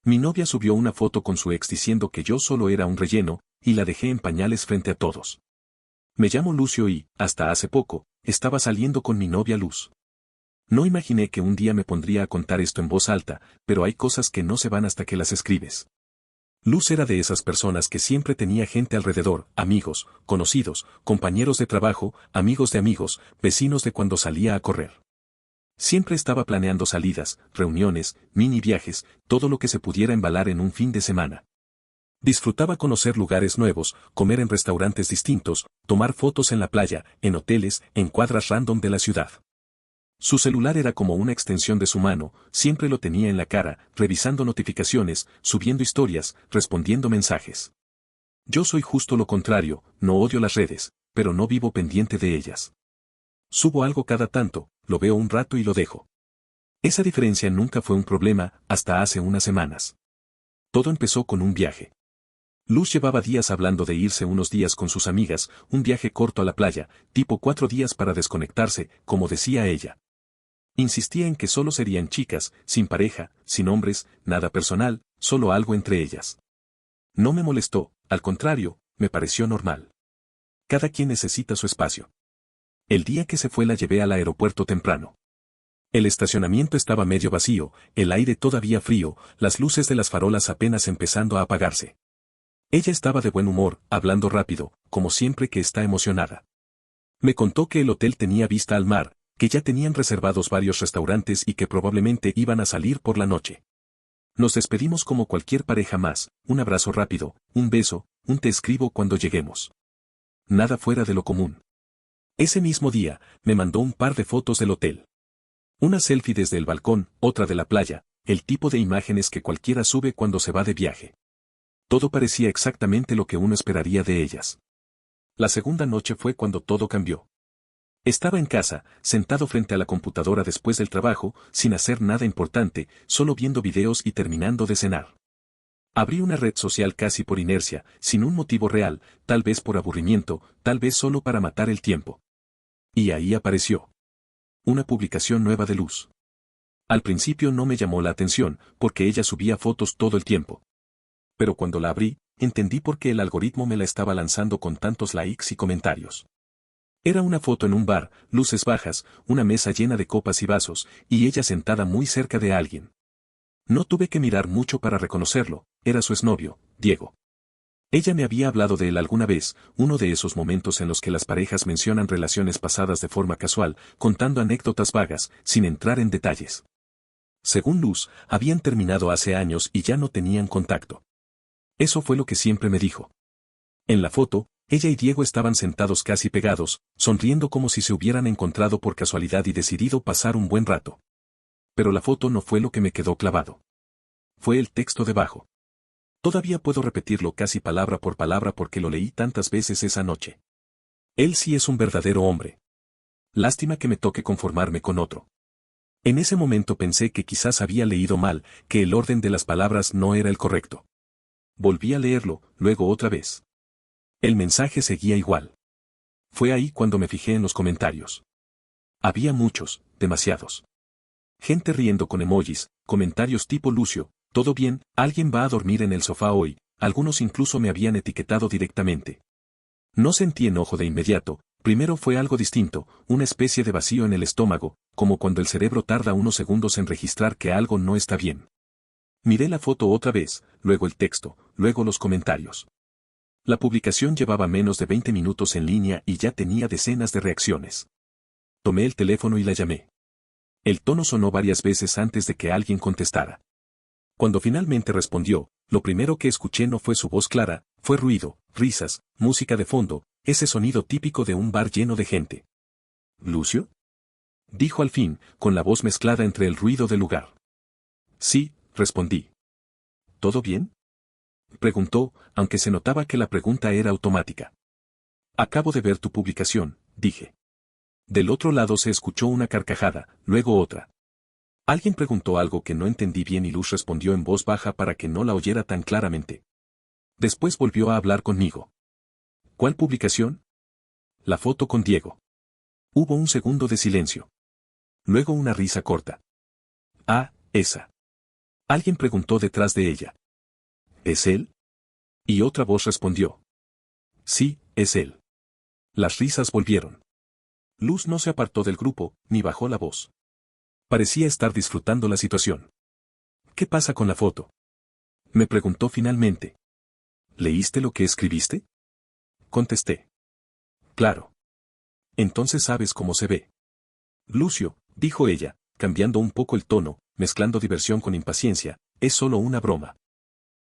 Mi novia subió una foto con su ex diciendo que yo solo era un relleno, y la dejé en pañales frente a todos. Me llamo Lucio y, hasta hace poco, estaba saliendo con mi novia Luz. No imaginé que un día me pondría a contar esto en voz alta, pero hay cosas que no se van hasta que las escribes. Luz era de esas personas que siempre tenía gente alrededor, amigos, conocidos, compañeros de trabajo, amigos de amigos, vecinos de cuando salía a correr. Siempre estaba planeando salidas, reuniones, mini viajes, todo lo que se pudiera embalar en un fin de semana. Disfrutaba conocer lugares nuevos, comer en restaurantes distintos, tomar fotos en la playa, en hoteles, en cuadras random de la ciudad. Su celular era como una extensión de su mano, siempre lo tenía en la cara, revisando notificaciones, subiendo historias, respondiendo mensajes. Yo soy justo lo contrario, no odio las redes, pero no vivo pendiente de ellas. Subo algo cada tanto, lo veo un rato y lo dejo. Esa diferencia nunca fue un problema, hasta hace unas semanas. Todo empezó con un viaje. Luz llevaba días hablando de irse unos días con sus amigas, un viaje corto a la playa, tipo 4 días para desconectarse, como decía ella. Insistía en que solo serían chicas, sin pareja, sin hombres, nada personal, solo algo entre ellas. No me molestó, al contrario, me pareció normal. Cada quien necesita su espacio. El día que se fue la llevé al aeropuerto temprano. El estacionamiento estaba medio vacío, el aire todavía frío, las luces de las farolas apenas empezando a apagarse. Ella estaba de buen humor, hablando rápido, como siempre que está emocionada. Me contó que el hotel tenía vista al mar, que ya tenían reservados varios restaurantes y que probablemente iban a salir por la noche. Nos despedimos como cualquier pareja más, un abrazo rápido, un beso, un te escribo cuando lleguemos. Nada fuera de lo común. Ese mismo día, me mandó un par de fotos del hotel. Una selfie desde el balcón, otra de la playa, el tipo de imágenes que cualquiera sube cuando se va de viaje. Todo parecía exactamente lo que uno esperaría de ellas. La segunda noche fue cuando todo cambió. Estaba en casa, sentado frente a la computadora después del trabajo, sin hacer nada importante, solo viendo videos y terminando de cenar. Abrí una red social casi por inercia, sin un motivo real, tal vez por aburrimiento, tal vez solo para matar el tiempo. Y ahí apareció una publicación nueva de Luz. Al principio no me llamó la atención, porque ella subía fotos todo el tiempo. Pero cuando la abrí, entendí por qué el algoritmo me la estaba lanzando con tantos likes y comentarios. Era una foto en un bar, luces bajas, una mesa llena de copas y vasos, y ella sentada muy cerca de alguien. No tuve que mirar mucho para reconocerlo, era su exnovio, Diego. Ella me había hablado de él alguna vez, uno de esos momentos en los que las parejas mencionan relaciones pasadas de forma casual, contando anécdotas vagas, sin entrar en detalles. Según Luz, habían terminado hace años y ya no tenían contacto. Eso fue lo que siempre me dijo. En la foto, ella y Diego estaban sentados casi pegados, sonriendo como si se hubieran encontrado por casualidad y decidido pasar un buen rato. Pero la foto no fue lo que me quedó clavado. Fue el texto debajo. Todavía puedo repetirlo casi palabra por palabra porque lo leí tantas veces esa noche. Él sí es un verdadero hombre. Lástima que me toque conformarme con otro. En ese momento pensé que quizás había leído mal, que el orden de las palabras no era el correcto. Volví a leerlo, luego otra vez. El mensaje seguía igual. Fue ahí cuando me fijé en los comentarios. Había muchos, demasiados. Gente riendo con emojis, comentarios tipo Lucio, todo bien, alguien va a dormir en el sofá hoy, algunos incluso me habían etiquetado directamente. No sentí enojo de inmediato, primero fue algo distinto, una especie de vacío en el estómago, como cuando el cerebro tarda unos segundos en registrar que algo no está bien. Miré la foto otra vez, luego el texto, luego los comentarios. La publicación llevaba menos de 20 minutos en línea y ya tenía decenas de reacciones. Tomé el teléfono y la llamé. El tono sonó varias veces antes de que alguien contestara. Cuando finalmente respondió, lo primero que escuché no fue su voz clara, fue ruido, risas, música de fondo, ese sonido típico de un bar lleno de gente. ¿Lucio? Dijo al fin, con la voz mezclada entre el ruido del lugar. Sí, respondí. ¿Todo bien? Preguntó, aunque se notaba que la pregunta era automática. Acabo de ver tu publicación, dije. Del otro lado se escuchó una carcajada, luego otra. Alguien preguntó algo que no entendí bien y Luz respondió en voz baja para que no la oyera tan claramente. Después volvió a hablar conmigo. ¿Cuál publicación? La foto con Diego. Hubo un segundo de silencio. Luego una risa corta. Ah, esa. Alguien preguntó detrás de ella. ¿Es él? Y otra voz respondió. Sí, es él. Las risas volvieron. Luz no se apartó del grupo, ni bajó la voz. Parecía estar disfrutando la situación. ¿Qué pasa con la foto? Me preguntó finalmente. ¿Leíste lo que escribiste? Contesté. Claro. Entonces sabes cómo se ve. Lucio, dijo ella, cambiando un poco el tono, mezclando diversión con impaciencia, es solo una broma.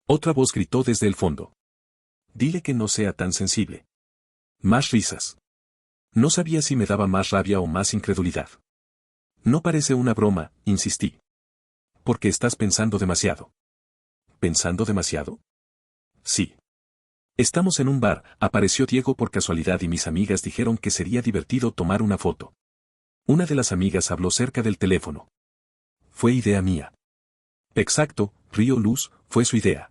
Otra voz gritó desde el fondo. Dile que no sea tan sensible. Más risas. No sabía si me daba más rabia o más incredulidad. No parece una broma, insistí. Porque estás pensando demasiado. ¿Pensando demasiado? Sí. Estamos en un bar, apareció Diego por casualidad y mis amigas dijeron que sería divertido tomar una foto. Una de las amigas habló cerca del teléfono. Fue idea mía. Exacto, rió Luz, fue su idea.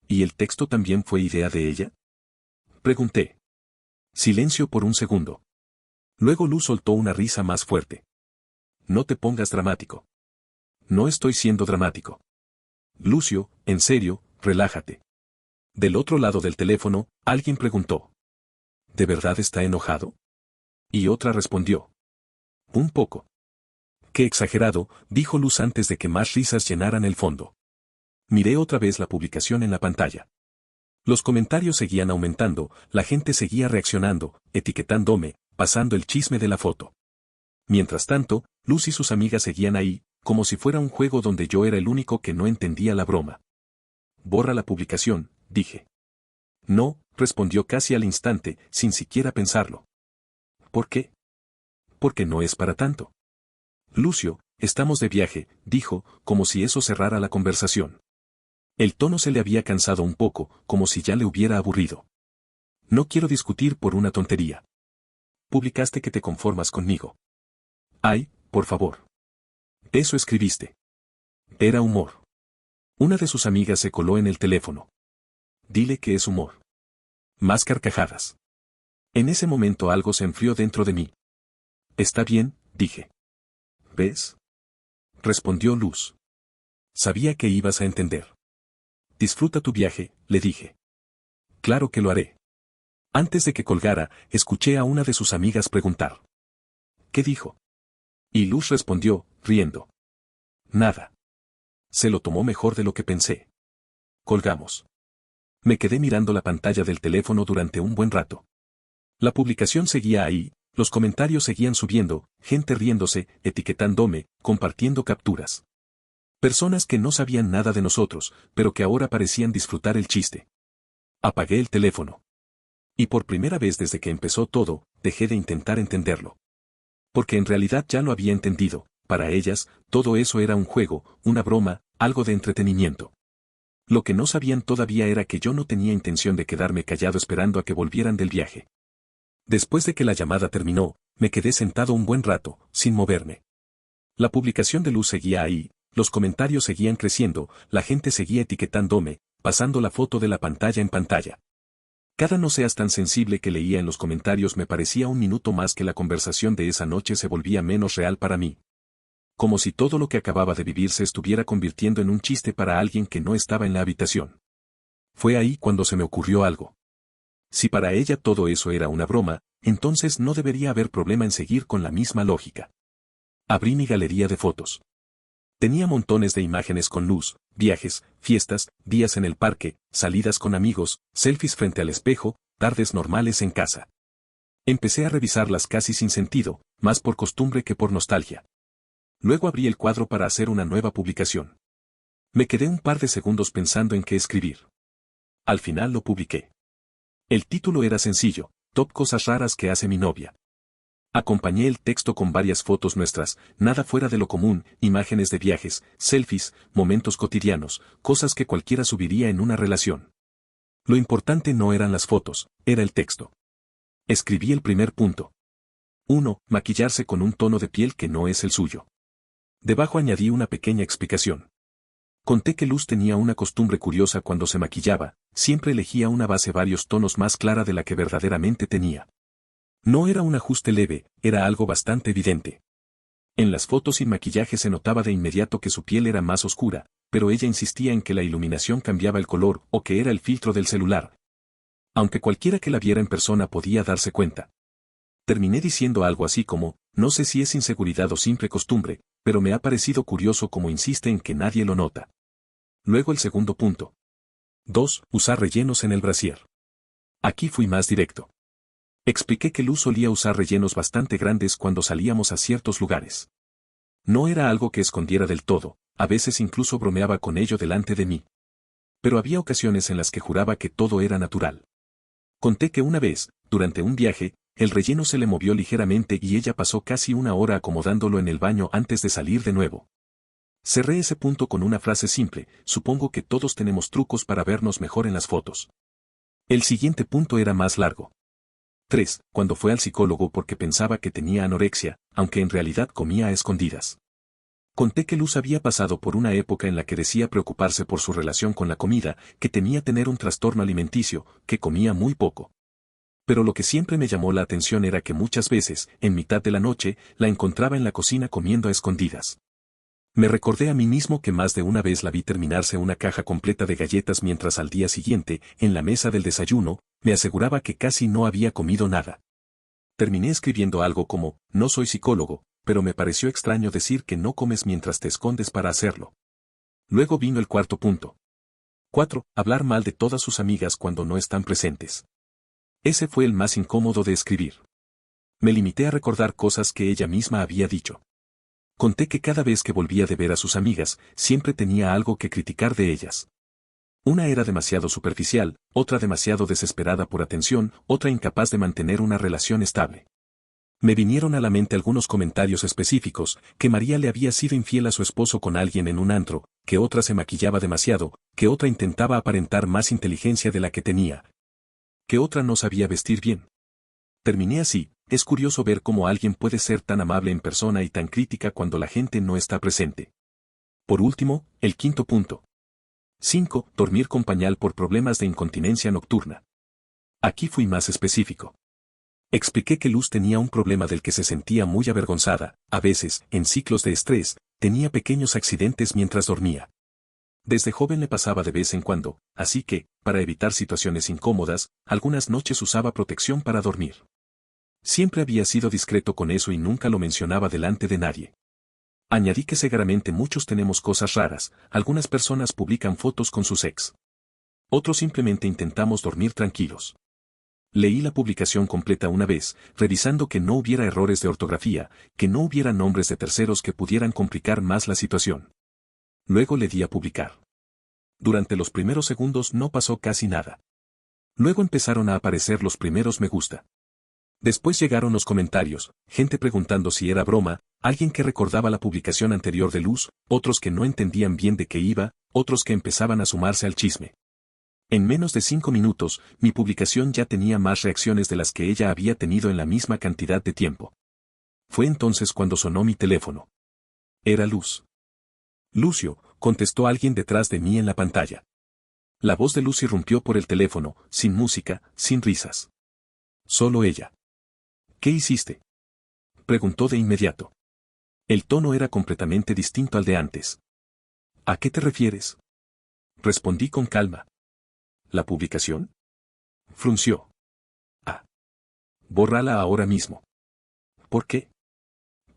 ¿Y el texto también fue idea de ella? Pregunté. Silencio por un segundo. Luego Luz soltó una risa más fuerte. No te pongas dramático. No estoy siendo dramático. Lucio, en serio, relájate. Del otro lado del teléfono, alguien preguntó. ¿De verdad está enojado? Y otra respondió. Un poco. Qué exagerado, dijo Luz antes de que más risas llenaran el fondo. Miré otra vez la publicación en la pantalla. Los comentarios seguían aumentando, la gente seguía reaccionando, etiquetándome, pasando el chisme de la foto. Mientras tanto, Luz y sus amigas seguían ahí, como si fuera un juego donde yo era el único que no entendía la broma. Borra la publicación, dije. No, respondió casi al instante, sin siquiera pensarlo. ¿Por qué? Porque no es para tanto. Lucio, estamos de viaje, dijo, como si eso cerrara la conversación. El tono se le había cansado un poco, como si ya le hubiera aburrido. No quiero discutir por una tontería. Publicaste que te conformas conmigo. Ay, por favor. Eso escribiste. Era humor. Una de sus amigas se coló en el teléfono. Dile que es humor. Más carcajadas. En ese momento algo se enfrió dentro de mí. Está bien, dije. ¿Ves? Respondió Luz. Sabía que ibas a entender. Disfruta tu viaje, le dije. Claro que lo haré. Antes de que colgara, escuché a una de sus amigas preguntar. ¿Qué dijo? Y Luz respondió, riendo. Nada. Se lo tomó mejor de lo que pensé. Colgamos. Me quedé mirando la pantalla del teléfono durante un buen rato. La publicación seguía ahí, los comentarios seguían subiendo, gente riéndose, etiquetándome, compartiendo capturas. Personas que no sabían nada de nosotros, pero que ahora parecían disfrutar el chiste. Apagué el teléfono. Y por primera vez desde que empezó todo, dejé de intentar entenderlo. Porque en realidad ya lo había entendido, para ellas, todo eso era un juego, una broma, algo de entretenimiento. Lo que no sabían todavía era que yo no tenía intención de quedarme callado esperando a que volvieran del viaje. Después de que la llamada terminó, me quedé sentado un buen rato, sin moverme. La publicación de Luz seguía ahí, los comentarios seguían creciendo, la gente seguía etiquetándome, pasando la foto de la pantalla en pantalla. Cada no seas tan sensible que leía en los comentarios me parecía un minuto más que la conversación de esa noche se volvía menos real para mí. Como si todo lo que acababa de vivir se estuviera convirtiendo en un chiste para alguien que no estaba en la habitación. Fue ahí cuando se me ocurrió algo. Si para ella todo eso era una broma, entonces no debería haber problema en seguir con la misma lógica. Abrí mi galería de fotos. Tenía montones de imágenes con Luz, viajes, fiestas, días en el parque, salidas con amigos, selfies frente al espejo, tardes normales en casa. Empecé a revisarlas casi sin sentido, más por costumbre que por nostalgia. Luego abrí el cuadro para hacer una nueva publicación. Me quedé un par de segundos pensando en qué escribir. Al final lo publiqué. El título era sencillo, Top cosas raras que hace mi novia. Acompañé el texto con varias fotos nuestras, nada fuera de lo común, imágenes de viajes, selfies, momentos cotidianos, cosas que cualquiera subiría en una relación. Lo importante no eran las fotos, era el texto. Escribí el primer punto. 1. Maquillarse con un tono de piel que no es el suyo. Debajo añadí una pequeña explicación. Conté que Luz tenía una costumbre curiosa cuando se maquillaba, siempre elegía una base varios tonos más clara de la que verdaderamente tenía. No era un ajuste leve, era algo bastante evidente. En las fotos sin maquillaje se notaba de inmediato que su piel era más oscura, pero ella insistía en que la iluminación cambiaba el color o que era el filtro del celular. Aunque cualquiera que la viera en persona podía darse cuenta. Terminé diciendo algo así como, no sé si es inseguridad o simple costumbre, pero me ha parecido curioso cómo insiste en que nadie lo nota. Luego el segundo punto. 2. Usar rellenos en el brasier. Aquí fui más directo. Expliqué que Luz solía usar rellenos bastante grandes cuando salíamos a ciertos lugares. No era algo que escondiera del todo, a veces incluso bromeaba con ello delante de mí. Pero había ocasiones en las que juraba que todo era natural. Conté que una vez, durante un viaje, el relleno se le movió ligeramente y ella pasó casi una hora acomodándolo en el baño antes de salir de nuevo. Cerré ese punto con una frase simple, supongo que todos tenemos trucos para vernos mejor en las fotos. El siguiente punto era más largo. 3. Cuando fue al psicólogo porque pensaba que tenía anorexia, aunque en realidad comía a escondidas. Conté que Luz había pasado por una época en la que decía preocuparse por su relación con la comida, que temía tener un trastorno alimenticio, que comía muy poco. Pero lo que siempre me llamó la atención era que muchas veces, en mitad de la noche, la encontraba en la cocina comiendo a escondidas. Me recordé a mí mismo que más de una vez la vi terminarse una caja completa de galletas mientras al día siguiente, en la mesa del desayuno, me aseguraba que casi no había comido nada. Terminé escribiendo algo como, no soy psicólogo, pero me pareció extraño decir que no comes mientras te escondes para hacerlo. Luego vino el cuarto punto. 4. Hablar mal de todas sus amigas cuando no están presentes. Ese fue el más incómodo de escribir. Me limité a recordar cosas que ella misma había dicho. Conté que cada vez que volvía de ver a sus amigas, siempre tenía algo que criticar de ellas. Una era demasiado superficial, otra demasiado desesperada por atención, otra incapaz de mantener una relación estable. Me vinieron a la mente algunos comentarios específicos, que María le había sido infiel a su esposo con alguien en un antro, que otra se maquillaba demasiado, que otra intentaba aparentar más inteligencia de la que tenía, que otra no sabía vestir bien. Terminé así. Es curioso ver cómo alguien puede ser tan amable en persona y tan crítica cuando la gente no está presente. Por último, el quinto punto. 5. Dormir con pañal por problemas de incontinencia nocturna. Aquí fui más específico. Expliqué que Luz tenía un problema del que se sentía muy avergonzada, a veces, en ciclos de estrés, tenía pequeños accidentes mientras dormía. Desde joven le pasaba de vez en cuando, así que, para evitar situaciones incómodas, algunas noches usaba protección para dormir. Siempre había sido discreto con eso y nunca lo mencionaba delante de nadie. Añadí que seguramente muchos tenemos cosas raras, algunas personas publican fotos con sus ex. Otros simplemente intentamos dormir tranquilos. Leí la publicación completa una vez, revisando que no hubiera errores de ortografía, que no hubiera nombres de terceros que pudieran complicar más la situación. Luego le di a publicar. Durante los primeros segundos no pasó casi nada. Luego empezaron a aparecer los primeros me gusta. Después llegaron los comentarios, gente preguntando si era broma, alguien que recordaba la publicación anterior de Luz, otros que no entendían bien de qué iba, otros que empezaban a sumarse al chisme. En menos de 5 minutos, mi publicación ya tenía más reacciones de las que ella había tenido en la misma cantidad de tiempo. Fue entonces cuando sonó mi teléfono. Era Luz. Lucio, contestó alguien detrás de mí en la pantalla. La voz de Luz irrumpió por el teléfono, sin música, sin risas. Solo ella. ¿Qué hiciste?, preguntó de inmediato. El tono era completamente distinto al de antes. ¿A qué te refieres?, respondí con calma. ¿La publicación?, frunció. Ah. Bórrala ahora mismo. ¿Por qué?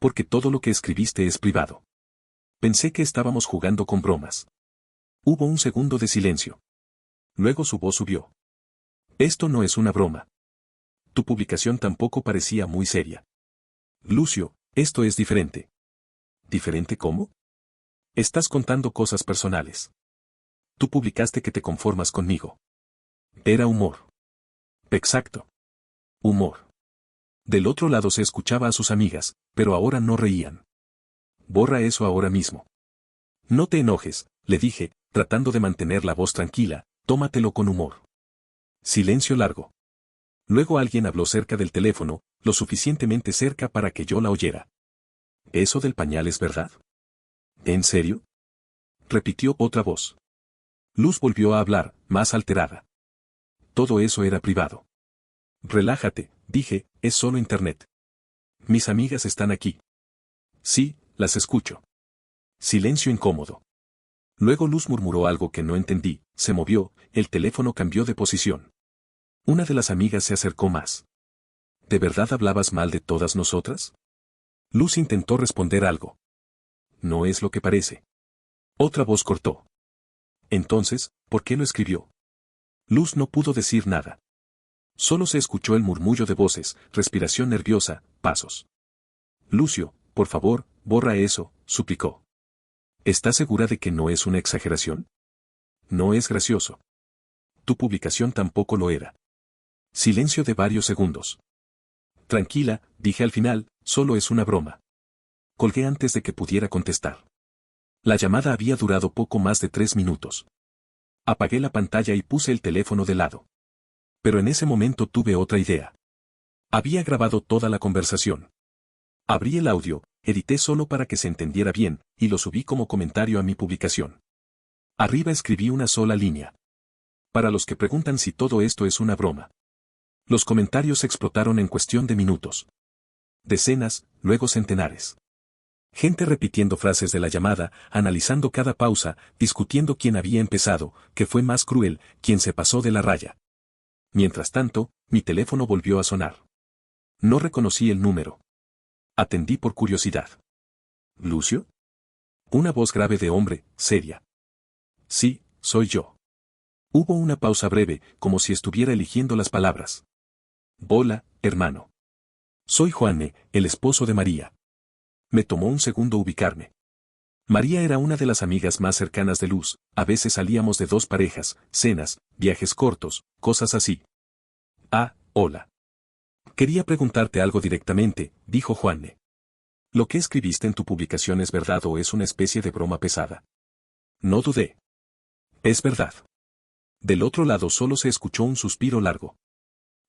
Porque todo lo que escribiste es privado. Pensé que estábamos jugando con bromas. Hubo un segundo de silencio. Luego su voz subió. Esto no es una broma. Tu publicación tampoco parecía muy seria. Lucio, esto es diferente. ¿Diferente cómo? Estás contando cosas personales. Tú publicaste que te conformas conmigo. Era humor. Exacto. Humor. Del otro lado se escuchaba a sus amigas, pero ahora no reían. Borra eso ahora mismo. No te enojes, le dije, tratando de mantener la voz tranquila, tómatelo con humor. Silencio largo. Luego alguien habló cerca del teléfono, lo suficientemente cerca para que yo la oyera. ¿Eso del pañal es verdad? ¿En serio?, repitió otra voz. Luz volvió a hablar, más alterada. Todo eso era privado. Relájate, dije, es solo internet. Mis amigas están aquí. Sí, las escucho. Silencio incómodo. Luego Luz murmuró algo que no entendí, se movió, el teléfono cambió de posición. Una de las amigas se acercó más. ¿De verdad hablabas mal de todas nosotras? Luz intentó responder algo. No es lo que parece. Otra voz cortó. Entonces, ¿por qué lo escribió? Luz no pudo decir nada. Solo se escuchó el murmullo de voces, respiración nerviosa, pasos. Lucio, por favor, borra eso, suplicó. ¿Estás segura de que no es una exageración? No es gracioso. Tu publicación tampoco lo era. Silencio de varios segundos. Tranquila, dije al final, solo es una broma. Colgué antes de que pudiera contestar. La llamada había durado poco más de 3 minutos. Apagué la pantalla y puse el teléfono de lado. Pero en ese momento tuve otra idea. Había grabado toda la conversación. Abrí el audio, edité solo para que se entendiera bien, y lo subí como comentario a mi publicación. Arriba escribí una sola línea. Para los que preguntan si todo esto es una broma. Los comentarios explotaron en cuestión de minutos. Decenas, luego centenares. Gente repitiendo frases de la llamada, analizando cada pausa, discutiendo quién había empezado, que fue más cruel, quién se pasó de la raya. Mientras tanto, mi teléfono volvió a sonar. No reconocí el número. Atendí por curiosidad. ¿Lucio? Una voz grave de hombre, seria. Sí, soy yo. Hubo una pausa breve, como si estuviera eligiendo las palabras. Hola, hermano. Soy Juane, el esposo de María. Me tomó un segundo ubicarme. María era una de las amigas más cercanas de Luz, a veces salíamos de 2 parejas, cenas, viajes cortos, cosas así. Ah, hola. Quería preguntarte algo directamente, dijo Juane. ¿Lo que escribiste en tu publicación es verdad o es una especie de broma pesada? No dudé. Es verdad. Del otro lado solo se escuchó un suspiro largo.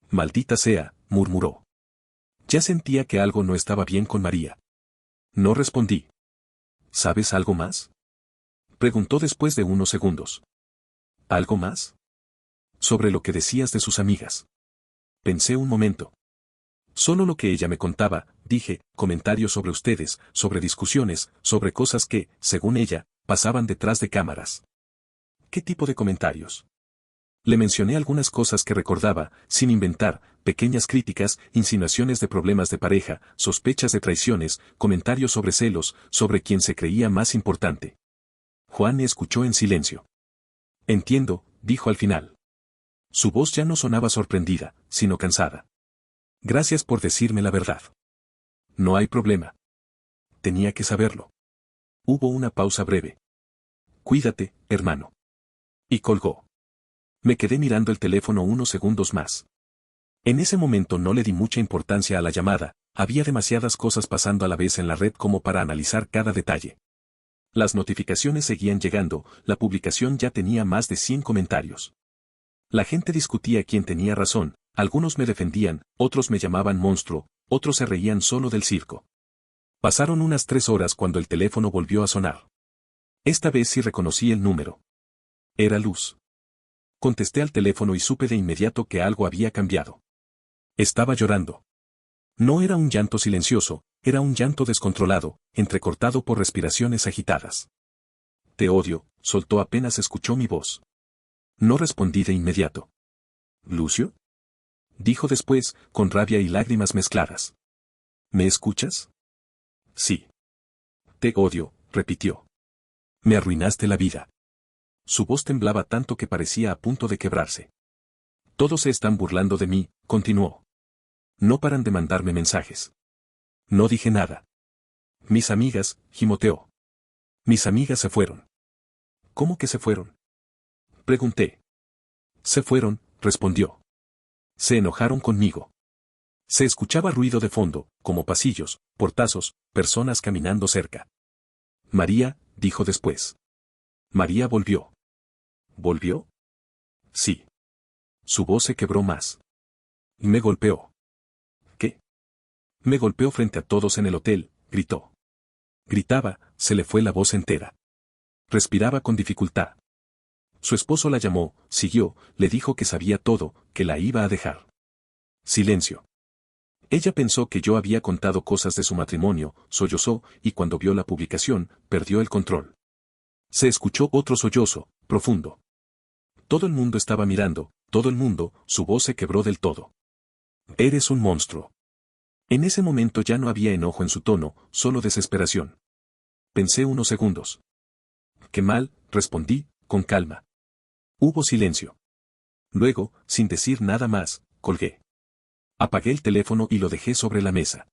Maldita sea, murmuró. Ya sentía que algo no estaba bien con María. No respondí. ¿Sabes algo más? Preguntó después de unos segundos. ¿Algo más? Sobre lo que decías de sus amigas. Pensé un momento. Solo lo que ella me contaba, dije, comentarios sobre ustedes, sobre discusiones, sobre cosas que, según ella, pasaban detrás de cámaras. ¿Qué tipo de comentarios? Le mencioné algunas cosas que recordaba, sin inventar, pequeñas críticas, insinuaciones de problemas de pareja, sospechas de traiciones, comentarios sobre celos, sobre quien se creía más importante. Juan escuchó en silencio. Entiendo, dijo al final. Su voz ya no sonaba sorprendida, sino cansada. Gracias por decirme la verdad. No hay problema. Tenía que saberlo. Hubo una pausa breve. Cuídate, hermano. Y colgó. Me quedé mirando el teléfono unos segundos más. En ese momento no le di mucha importancia a la llamada, había demasiadas cosas pasando a la vez en la red como para analizar cada detalle. Las notificaciones seguían llegando, la publicación ya tenía más de 100 comentarios. La gente discutía quién tenía razón, algunos me defendían, otros me llamaban monstruo, otros se reían solo del circo. Pasaron unas 3 horas cuando el teléfono volvió a sonar. Esta vez sí reconocí el número. Era Luz. Contesté al teléfono y supe de inmediato que algo había cambiado. Estaba llorando. No era un llanto silencioso, era un llanto descontrolado, entrecortado por respiraciones agitadas. Te odio, soltó apenas escuchó mi voz. No respondí de inmediato. ¿Lucio? Dijo después, con rabia y lágrimas mezcladas. ¿Me escuchas? Sí. Te odio, repitió. Me arruinaste la vida. Su voz temblaba tanto que parecía a punto de quebrarse. Todos se están burlando de mí, continuó. No paran de mandarme mensajes. No dije nada. Mis amigas, gimoteó. Mis amigas se fueron. ¿Cómo que se fueron? Pregunté. Se fueron, respondió. Se enojaron conmigo. Se escuchaba ruido de fondo, como pasillos, portazos, personas caminando cerca. María, dijo después. María volvió. ¿Volvió? Sí. Su voz se quebró más. Me golpeó. ¿Qué? Me golpeó frente a todos en el hotel, gritó. Gritaba, se le fue la voz entera. Respiraba con dificultad. Su esposo la llamó, siguió, le dijo que sabía todo, que la iba a dejar. Silencio. Ella pensó que yo había contado cosas de su matrimonio, sollozó, y cuando vio la publicación, perdió el control. Se escuchó otro sollozo, profundo. Todo el mundo estaba mirando, todo el mundo, su voz se quebró del todo. Eres un monstruo. En ese momento ya no había enojo en su tono, solo desesperación. Pensé unos segundos. Qué mal, respondí, con calma. Hubo silencio. Luego, sin decir nada más, colgué. Apagué el teléfono y lo dejé sobre la mesa.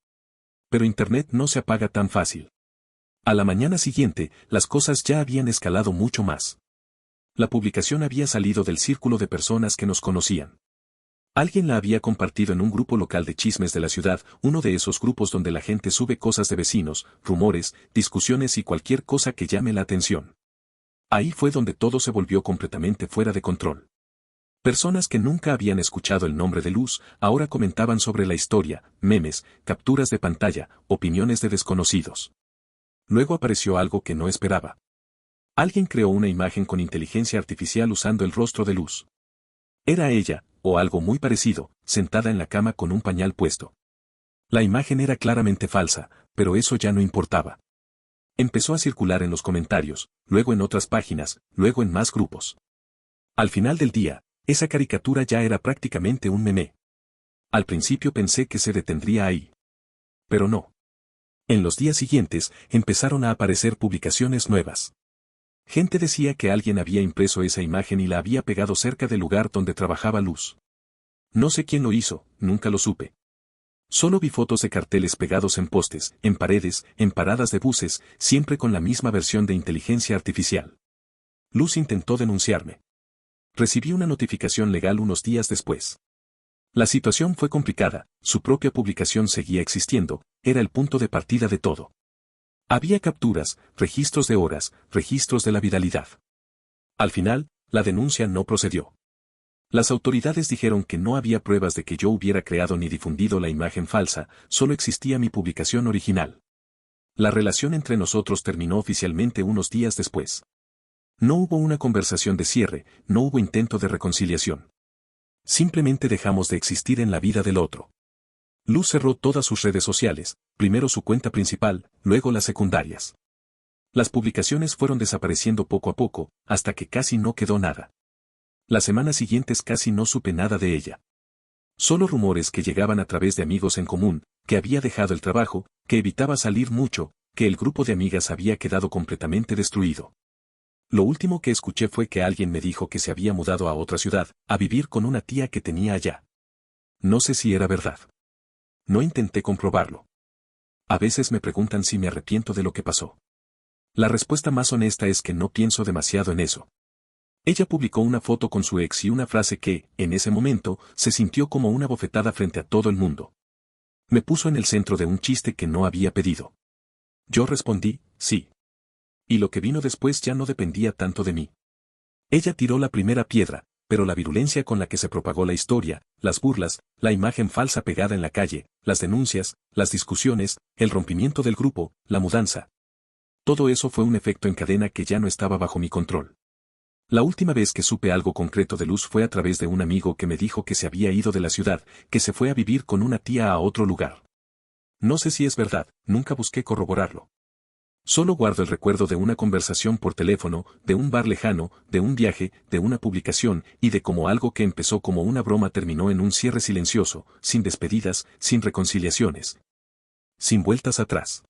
Pero Internet no se apaga tan fácil. A la mañana siguiente, las cosas ya habían escalado mucho más. La publicación había salido del círculo de personas que nos conocían. Alguien la había compartido en un grupo local de chismes de la ciudad, uno de esos grupos donde la gente sube cosas de vecinos, rumores, discusiones y cualquier cosa que llame la atención. Ahí fue donde todo se volvió completamente fuera de control. Personas que nunca habían escuchado el nombre de Luz, ahora comentaban sobre la historia, memes, capturas de pantalla, opiniones de desconocidos. Luego apareció algo que no esperaba. Alguien creó una imagen con inteligencia artificial usando el rostro de Luz. Era ella, o algo muy parecido, sentada en la cama con un pañal puesto. La imagen era claramente falsa, pero eso ya no importaba. Empezó a circular en los comentarios, luego en otras páginas, luego en más grupos. Al final del día, esa caricatura ya era prácticamente un meme. Al principio pensé que se detendría ahí. Pero no. En los días siguientes, empezaron a aparecer publicaciones nuevas. Gente decía que alguien había impreso esa imagen y la había pegado cerca del lugar donde trabajaba Luz. No sé quién lo hizo, nunca lo supe. Solo vi fotos de carteles pegados en postes, en paredes, en paradas de buses, siempre con la misma versión de inteligencia artificial. Luz intentó denunciarme. Recibí una notificación legal unos días después. La situación fue complicada, su propia publicación seguía existiendo, era el punto de partida de todo. Había capturas, registros de horas, registros de la viralidad. Al final, la denuncia no procedió. Las autoridades dijeron que no había pruebas de que yo hubiera creado ni difundido la imagen falsa, solo existía mi publicación original. La relación entre nosotros terminó oficialmente unos días después. No hubo una conversación de cierre, no hubo intento de reconciliación. Simplemente dejamos de existir en la vida del otro. Luz cerró todas sus redes sociales, primero su cuenta principal, luego las secundarias. Las publicaciones fueron desapareciendo poco a poco, hasta que casi no quedó nada. Las semanas siguientes casi no supe nada de ella. Solo rumores que llegaban a través de amigos en común, que había dejado el trabajo, que evitaba salir mucho, que el grupo de amigas había quedado completamente destruido. Lo último que escuché fue que alguien me dijo que se había mudado a otra ciudad, a vivir con una tía que tenía allá. No sé si era verdad. No intenté comprobarlo. A veces me preguntan si me arrepiento de lo que pasó. La respuesta más honesta es que no pienso demasiado en eso. Ella publicó una foto con su ex y una frase que, en ese momento, se sintió como una bofetada frente a todo el mundo. Me puso en el centro de un chiste que no había pedido. Yo respondí, sí. Y lo que vino después ya no dependía tanto de mí. Ella tiró la primera piedra, pero la virulencia con la que se propagó la historia, las burlas, la imagen falsa pegada en la calle, las denuncias, las discusiones, el rompimiento del grupo, la mudanza. Todo eso fue un efecto en cadena que ya no estaba bajo mi control. La última vez que supe algo concreto de Luz fue a través de un amigo que me dijo que se había ido de la ciudad, que se fue a vivir con una tía a otro lugar. No sé si es verdad, nunca busqué corroborarlo. Solo guardo el recuerdo de una conversación por teléfono, de un bar lejano, de un viaje, de una publicación, y de cómo algo que empezó como una broma terminó en un cierre silencioso, sin despedidas, sin reconciliaciones. Sin vueltas atrás.